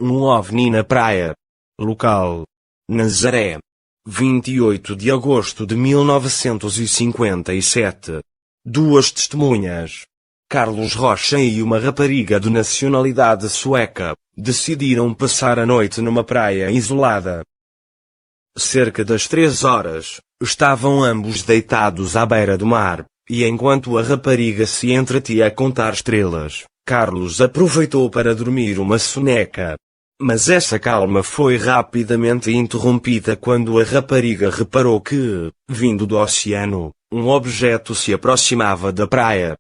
Um OVNI na praia. Local: Nazaré. 28 de agosto de 1957. Duas testemunhas, Carlos Rocha e uma rapariga de nacionalidade sueca, decidiram passar a noite numa praia isolada. Cerca das 3 horas, estavam ambos deitados à beira do mar, e enquanto a rapariga se entretinha a contar estrelas, Carlos aproveitou para dormir uma soneca. Mas essa calma foi rapidamente interrompida quando a rapariga reparou que, vindo do oceano, um objeto se aproximava da praia.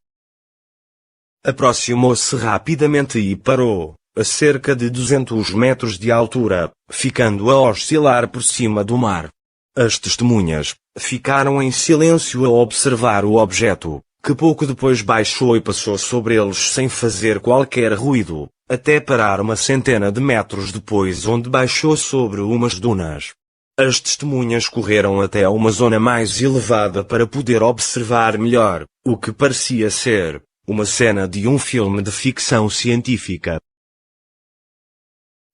Aproximou-se rapidamente e parou, a cerca de 200 metros de altura, ficando a oscilar por cima do mar. As testemunhas ficaram em silêncio a observar o objeto, que pouco depois baixou e passou sobre eles sem fazer qualquer ruído, até parar uma centena de metros depois, onde baixou sobre umas dunas. As testemunhas correram até uma zona mais elevada para poder observar melhor, o que parecia ser uma cena de um filme de ficção científica.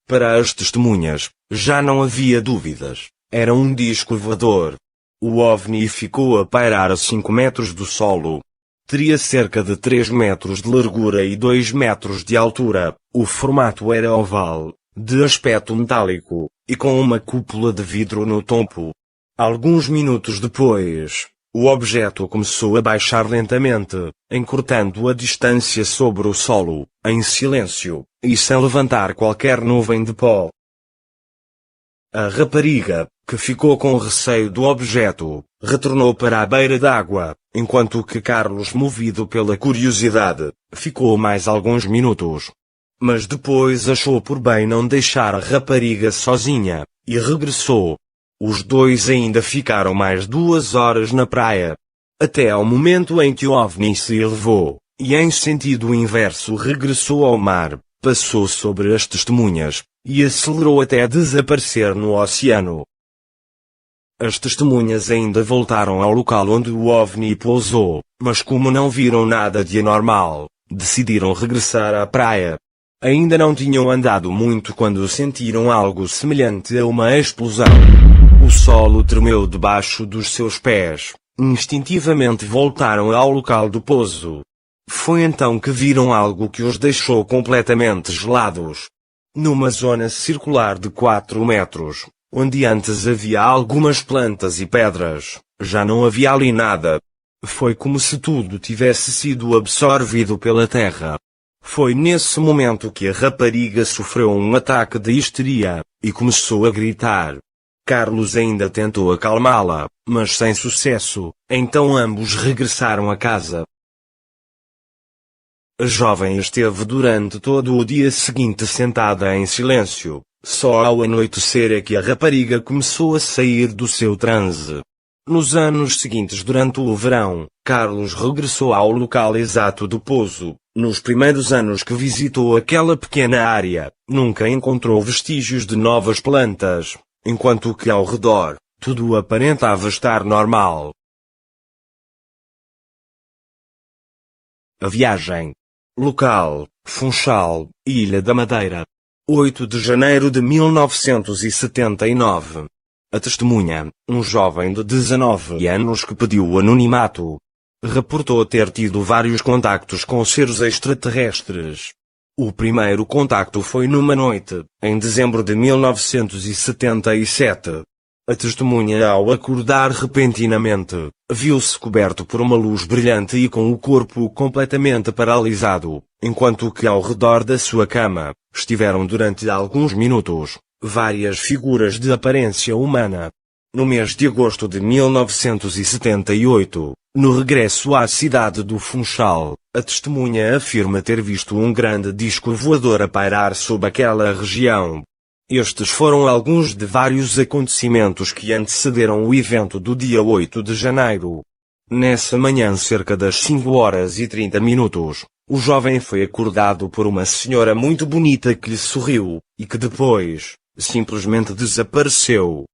Para as testemunhas, já não havia dúvidas. Era um disco voador. O OVNI ficou a pairar a 5 metros do solo. Teria cerca de 3 metros de largura e 2 metros de altura. O formato era oval, de aspecto metálico, e com uma cúpula de vidro no topo. Alguns minutos depois, o objeto começou a baixar lentamente, encurtando a distância sobre o solo, em silêncio, e sem levantar qualquer nuvem de pó. A rapariga, que ficou com receio do objeto, retornou para a beira d'água, enquanto que Carlos, movido pela curiosidade, ficou mais alguns minutos. Mas depois achou por bem não deixar a rapariga sozinha, e regressou. Os dois ainda ficaram mais 2 horas na praia, até ao momento em que o OVNI se elevou, e em sentido inverso regressou ao mar, passou sobre as testemunhas, e acelerou até desaparecer no oceano. As testemunhas ainda voltaram ao local onde o OVNI pousou, mas como não viram nada de anormal, decidiram regressar à praia. Ainda não tinham andado muito quando sentiram algo semelhante a uma explosão. O solo tremeu debaixo dos seus pés. Instintivamente voltaram ao local do pouso. Foi então que viram algo que os deixou completamente gelados. Numa zona circular de 4 metros, onde antes havia algumas plantas e pedras, já não havia ali nada. Foi como se tudo tivesse sido absorvido pela terra. Foi nesse momento que a rapariga sofreu um ataque de histeria, e começou a gritar. Carlos ainda tentou acalmá-la, mas sem sucesso, então ambos regressaram a casa. A jovem esteve durante todo o dia seguinte sentada em silêncio, só ao anoitecer é que a rapariga começou a sair do seu transe. Nos anos seguintes, durante o verão, Carlos regressou ao local exato do pouso. Nos primeiros anos que visitou aquela pequena área, nunca encontrou vestígios de novas plantas, enquanto que ao redor, tudo aparentava estar normal. A viagem. Local: Funchal, Ilha da Madeira. 8 de janeiro de 1979. A testemunha, um jovem de 19 anos que pediu anonimato, reportou ter tido vários contactos com seres extraterrestres. O primeiro contacto foi numa noite, em dezembro de 1977. A testemunha, ao acordar repentinamente, viu-se coberto por uma luz brilhante e com o corpo completamente paralisado, enquanto que ao redor da sua cama, estiveram durante alguns minutos, várias figuras de aparência humana. No mês de agosto de 1978, no regresso à cidade do Funchal, a testemunha afirma ter visto um grande disco voador a pairar sobre aquela região. Estes foram alguns de vários acontecimentos que antecederam o evento do dia 8 de janeiro. Nessa manhã, cerca das 5h30, o jovem foi acordado por uma senhora muito bonita que lhe sorriu, e que depois, simplesmente desapareceu.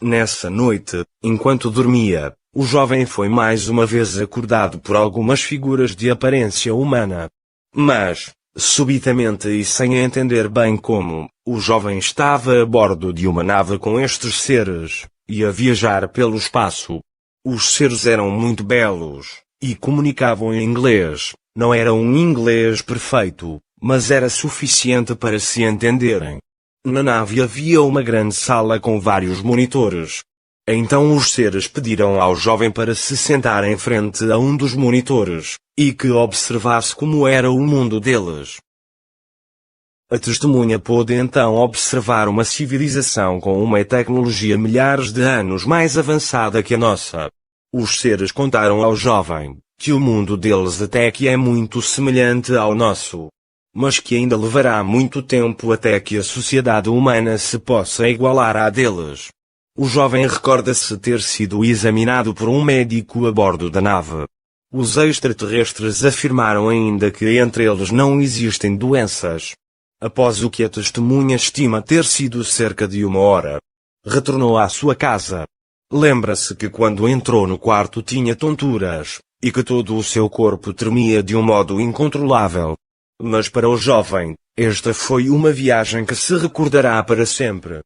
Nessa noite, enquanto dormia, o jovem foi mais uma vez acordado por algumas figuras de aparência humana. Mas, Subitamente e sem entender bem como, o jovem estava a bordo de uma nave com estes seres, e a viajar pelo espaço. Os seres eram muito belos, e comunicavam em inglês. Não era um inglês perfeito, mas era suficiente para se entenderem. Na nave havia uma grande sala com vários monitores. Então os seres pediram ao jovem para se sentar em frente a um dos monitores, e que observasse como era o mundo deles. A testemunha pôde então observar uma civilização com uma tecnologia milhares de anos mais avançada que a nossa. Os seres contaram ao jovem que o mundo deles até que é muito semelhante ao nosso, mas que ainda levará muito tempo até que a sociedade humana se possa igualar à deles. O jovem recorda-se ter sido examinado por um médico a bordo da nave. Os extraterrestres afirmaram ainda que entre eles não existem doenças. Após o que a testemunha estima ter sido cerca de 1 hora, retornou à sua casa. Lembra-se que quando entrou no quarto tinha tonturas, e que todo o seu corpo tremia de um modo incontrolável. Mas para o jovem, esta foi uma viagem que se recordará para sempre.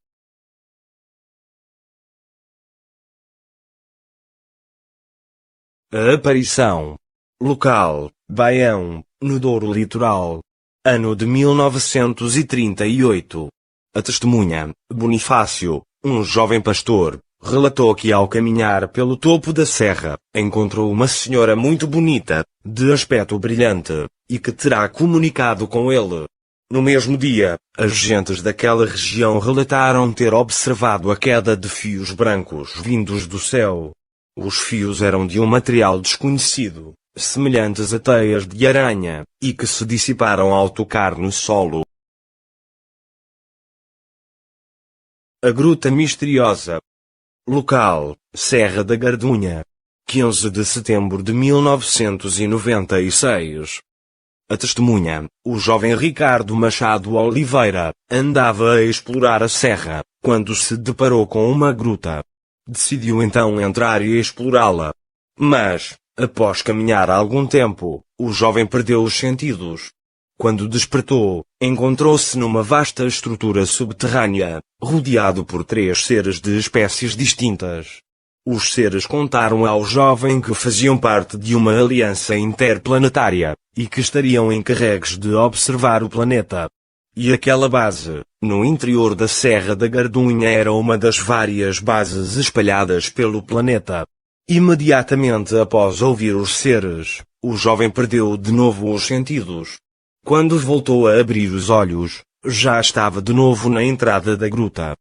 A aparição. Local: Baião, no Douro Litoral. Ano de 1938. A testemunha, Bonifácio, um jovem pastor, relatou que ao caminhar pelo topo da serra, encontrou uma senhora muito bonita, de aspecto brilhante, e que terá comunicado com ele. No mesmo dia, as gentes daquela região relataram ter observado a queda de fios brancos vindos do céu. Os fios eram de um material desconhecido, semelhantes a teias de aranha, e que se dissiparam ao tocar no solo. A Gruta Misteriosa. Local: Serra da Gardunha. 15 de setembro de 1996. A testemunha, o jovem Ricardo Machado Oliveira, andava a explorar a serra, quando se deparou com uma gruta. Decidiu então entrar e explorá-la. Mas, após caminhar algum tempo, o jovem perdeu os sentidos. Quando despertou, encontrou-se numa vasta estrutura subterrânea, rodeado por 3 seres de espécies distintas. Os seres contaram ao jovem que faziam parte de uma aliança interplanetária, e que estariam encarregues de observar o planeta. E aquela base, no interior da Serra da Gardunha, era uma das várias bases espalhadas pelo planeta. Imediatamente após ouvir os seres, o jovem perdeu de novo os sentidos. Quando voltou a abrir os olhos, já estava de novo na entrada da gruta.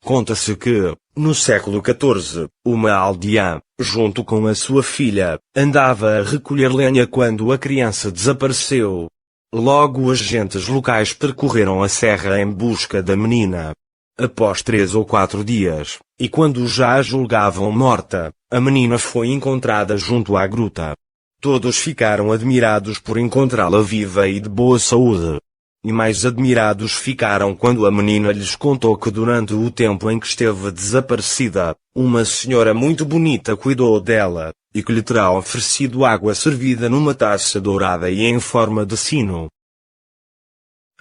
Conta-se que, no século XIV, uma aldeã, junto com a sua filha, andava a recolher lenha quando a criança desapareceu. Logo as gentes locais percorreram a serra em busca da menina. Após 3 ou 4 dias, e quando já a julgavam morta, a menina foi encontrada junto à gruta. Todos ficaram admirados por encontrá-la viva e de boa saúde. E mais admirados ficaram quando a menina lhes contou que durante o tempo em que esteve desaparecida, uma senhora muito bonita cuidou dela, e que lhe terá oferecido água servida numa taça dourada e em forma de sino.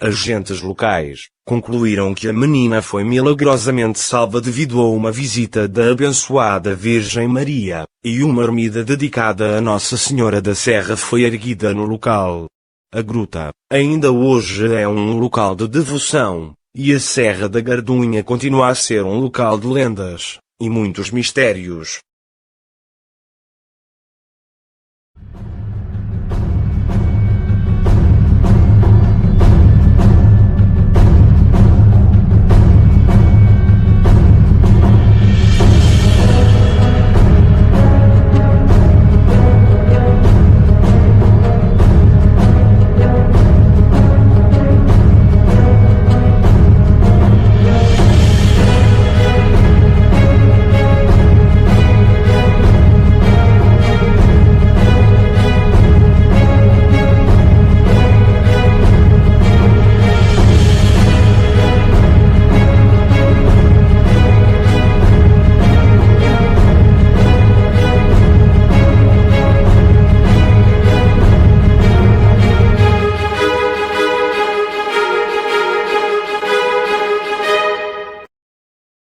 Agentes locais concluíram que a menina foi milagrosamente salva devido a uma visita da abençoada Virgem Maria, e uma ermida dedicada a Nossa Senhora da Serra foi erguida no local. A gruta, ainda hoje é um local de devoção, e a Serra da Gardunha continua a ser um local de lendas, e muitos mistérios.